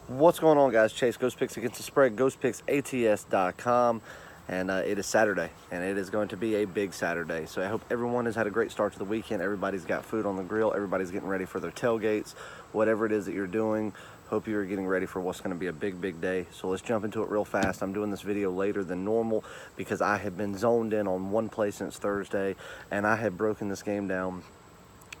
What's going on, guys? Chase Ghost Picks Against the Spread, ghostpicksats.com, and it is Saturday, and it is going to be a big Saturday. So I hope everyone has had a great start to the weekend. Everybody's got food on the grill. Everybody's getting ready for their tailgates. Whatever it is that you're doing, hope you are getting ready for what's going to be a big day. So let's jump into it real fast. I'm doing this video later than normal because I have been zoned in on one play since Thursday, and I have broken this game down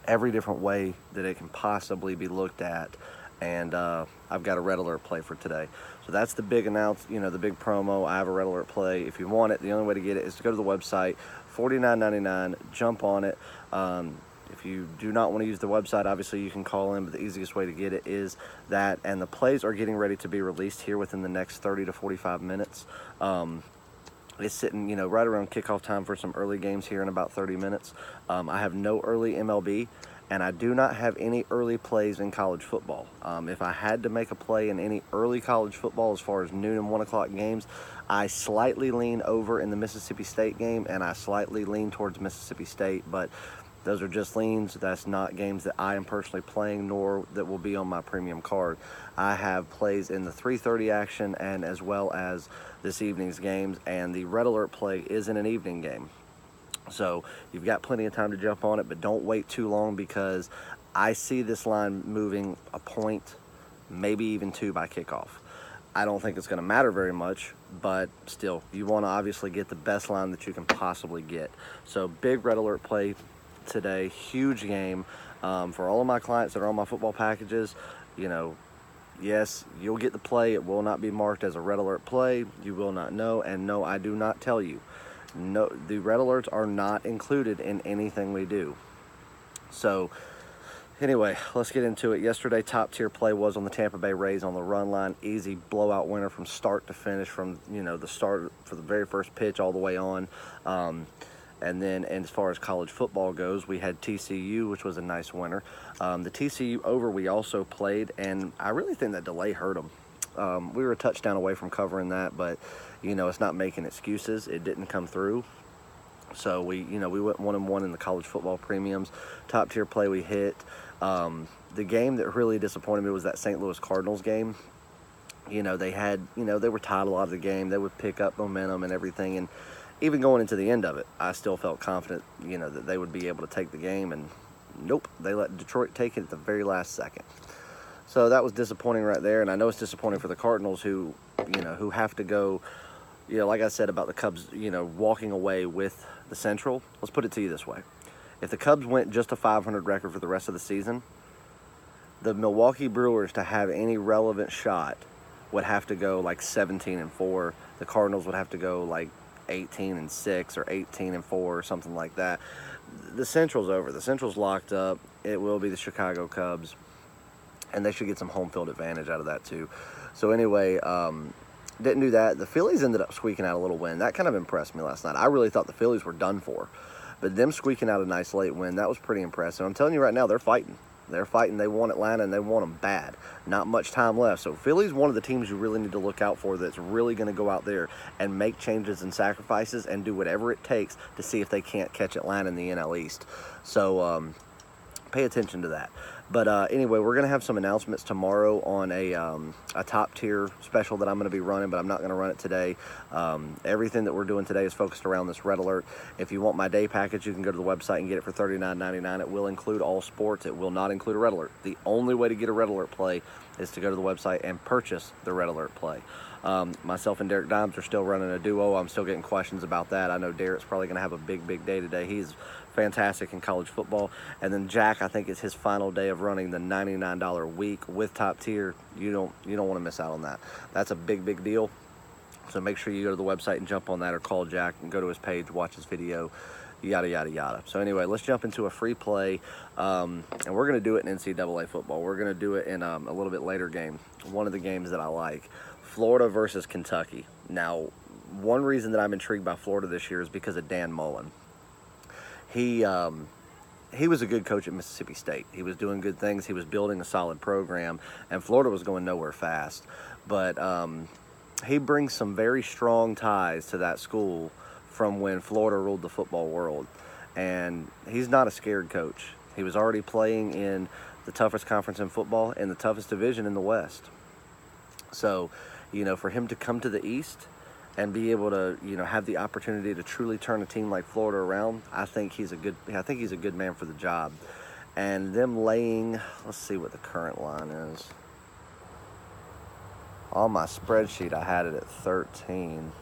every different way that it can possibly be looked at. And I've got a red alert play for today. So that's the big the big promo. I have a red alert play. If you want it, the only way to get it is to go to the website, $49.99, jump on it. If you do not want to use the website, obviously you can call in, but the easiest way to get it is that. And the plays are getting ready to be released here within the next 30 to 45 minutes. It's sitting, right around kickoff time for some early games here in about 30 minutes. I have no early MLB, and I do not have any early plays in college football. If I had to make a play in any early college football as far as noon and 1 o'clock games, I slightly lean over in the Mississippi State game, and I slightly lean towards Mississippi State, but those are just leans. That's not games that I am personally playing, nor that will be on my premium card. I have plays in the 3:30 action and as well as this evening's games, and the red alert play is in an evening game. So you've got plenty of time to jump on it, but don't wait too long because I see this line moving a point, maybe even two by kickoff. I don't think it's going to matter very much, but still, you want to obviously get the best line that you can possibly get. So big red alert play today, huge game for all of my clients that are on my football packages. Yes, you'll get the play. It will not be marked as a red alert play. You will not know, and no, I do not tell you. No, the red alerts are not included in anything we do. So anyway, let's get into it. Yesterday, top tier play was on the Tampa Bay Rays on the run line. Easy blowout winner from start to finish, from the start for the very first pitch all the way on. And then as far as college football goes, we had TCU, which was a nice winner. The TCU over we also played, and I really think that delay hurt them. We were a touchdown away from covering that, but it's not making excuses. It didn't come through. So we went 1-1 in the college football premiums. Top tier play we hit. The game that really disappointed me was that St. Louis Cardinals game. They were tied a lot of the game. They would pick up momentum and everything, and even going into the end of it, I still felt confident, that they would be able to take the game, and nope, they let Detroit take it at the very last second. So that was disappointing right there, and I know it's disappointing for the Cardinals who have to go, like I said about the Cubs, walking away with the Central. Let's put it to you this way. If the Cubs went just a 500 record for the rest of the season, the Milwaukee Brewers, to have any relevant shot, would have to go like 17-4. The Cardinals would have to go like 18-6 or 18-4 or something like that. The Central's over. The Central's locked up. It will be the Chicago Cubs, and they should get some home field advantage out of that too. So anyway, didn't do that. The Phillies ended up squeaking out a little win. That kind of impressed me last night. I really thought the Phillies were done for, but them squeaking out a nice late win, that was pretty impressive. I'm telling you right now, they're fighting. They're fighting. They want Atlanta, and they want them bad. Not much time left. So Philly's one of the teams you really need to look out for, that's really going to go out there and make changes and sacrifices and do whatever it takes to see if they can't catch Atlanta in the NL East. So pay attention to that. But anyway, we're going to have some announcements tomorrow on a top tier special that I'm going to be running, but I'm not going to run it today. Everything that we're doing today is focused around this red alert. If you want my day package, you can go to the website and get it for $39.99. It will include all sports. It will not include a red alert. The only way to get a red alert play is to go to the website and purchase the red alert play. Myself and Derek Dimes are still running a duo. I'm still getting questions about that. I know Derek's probably going to have a big day today. He's fantastic in college football. And then Jack, I think it's his final day of running the $99 a week with top tier. You don't want to miss out on that. That's a big deal. So make sure you go to the website and jump on that, or call Jack and go to his page, watch his video, yada. So anyway, let's jump into a free play, and we're going to do it in NCAA football. We're going to do it in a little bit later game, one of the games that I like, Florida versus Kentucky. Now, one reason that I'm intrigued by Florida this year is because of Dan Mullen. He was a good coach at Mississippi State. He was doing good things. He was building a solid program, and Florida was going nowhere fast. But he brings some very strong ties to that school from when Florida ruled the football world. And he's not a scared coach. He was already playing in the toughest conference in football and the toughest division in the West. So, for him to come to the East and be able to, have the opportunity to truly turn a team like Florida around, I think he's a good man for the job. And them laying, let's see what the current line is. On my spreadsheet, I had it at 13.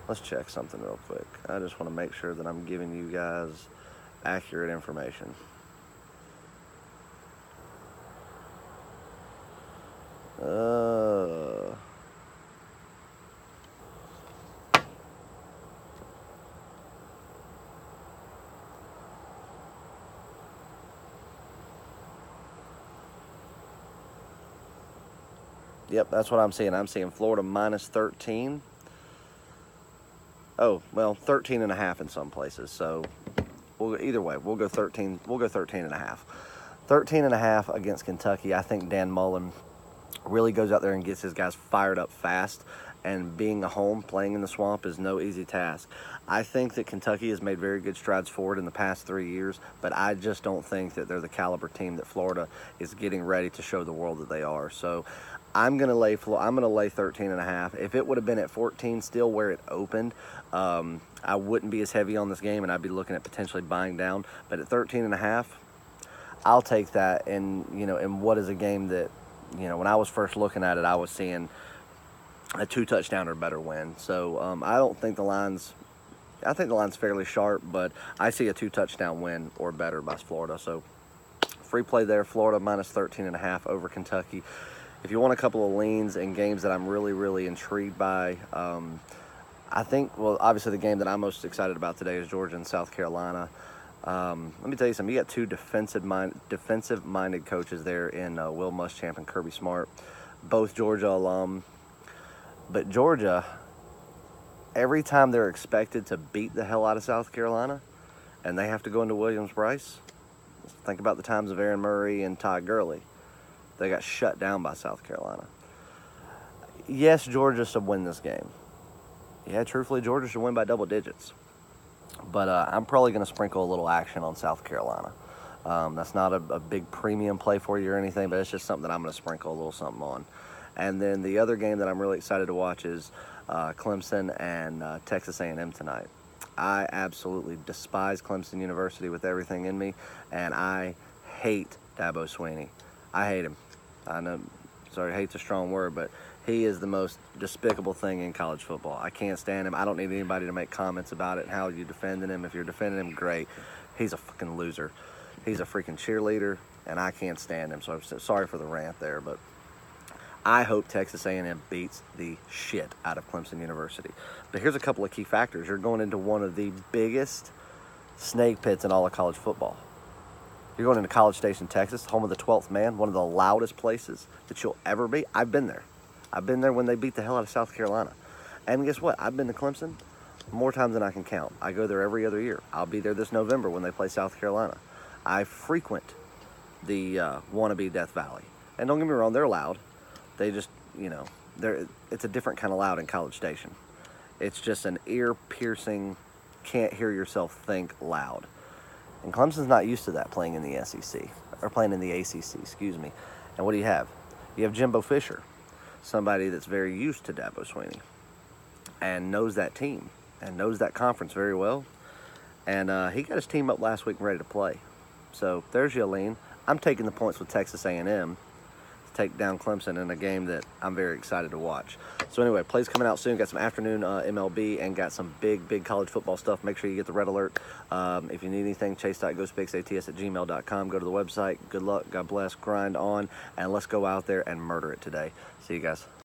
Let's check something real quick. I just want to make sure that I'm giving you guys accurate information. Yep, that's what I'm seeing. I'm seeing Florida minus 13. Oh, well, 13 and a half in some places. So either way, we'll go 13. We'll go 13 and a half. 13 and a half against Kentucky. I think Dan Mullen really goes out there and gets his guys fired up fast. And being a home, playing in the Swamp is no easy task. I think that Kentucky has made very good strides forward in the past 3 years, but I just don't think that they're the caliber team that Florida is getting ready to show the world that they are. So I'm going to lay 13 and a half. If it would have been at 14 still where it opened, I wouldn't be as heavy on this game, and I'd be looking at potentially buying down. But at 13 and a half, I'll take that. And, in what is a game that, when I was first looking at it, I was seeing a 2-touchdown or better win. So I don't think the line's fairly sharp, but I see a 2-touchdown win or better by Florida. So free play there, Florida minus 13 and a half over Kentucky. If you want a couple of leans and games that I'm really, really intrigued by, I think, obviously the game that I'm most excited about today is Georgia and South Carolina. Let me tell you something. You got two defensive-minded coaches there in Will Muschamp and Kirby Smart, both Georgia alum. But Georgia, every time they're expected to beat the hell out of South Carolina and they have to go into Williams-Brice, think about the times of Aaron Murray and Todd Gurley. They got shut down by South Carolina. Yes, Georgia should win this game. Yeah, truthfully, Georgia should win by double digits. But I'm probably going to sprinkle a little action on South Carolina. That's not a big premium play for you or anything, but it's just something that I'm going to sprinkle a little something on. And then the other game that I'm really excited to watch is Clemson and Texas A&M tonight. I absolutely despise Clemson University with everything in me, and I hate Dabo Swinney. I hate him. I know, hate's a strong word, but he is the most despicable thing in college football. I can't stand him. I don't need anybody to make comments about it and how you defending him. If you're defending him, great. He's a fucking loser. He's a freaking cheerleader, and I can't stand him. So I'm sorry for the rant there, but I hope Texas A&M beats the shit out of Clemson University. But here's a couple of key factors. You're going into one of the biggest snake pits in all of college football. You're going into College Station, Texas, home of the 12th man, one of the loudest places that you'll ever be. I've been there. I've been there when they beat the hell out of South Carolina. And guess what? I've been to Clemson more times than I can count. I go there every other year. I'll be there this November when they play South Carolina. I frequent the wannabe Death Valley. And don't get me wrong, they're loud. They just, it's a different kind of loud in College Station. It's just an ear-piercing, can't hear yourself think loud. And Clemson's not used to that playing in the SEC, or playing in the ACC, excuse me. And what do you have? You have Jimbo Fisher, somebody that's very used to Dabo Swinney and knows that team and knows that conference very well. And he got his team up last week and ready to play. So there's your lean. I'm taking the points with Texas A&M. Take down Clemson in a game that I'm very excited to watch. So anyway, plays coming out soon. Got some afternoon MLB and got some big college football stuff. Make sure you get the red alert. If you need anything, chase.ghostpicks@gmail.com. Go to the website. Good luck. God bless. Grind on. And let's go out there and murder it today. See you guys.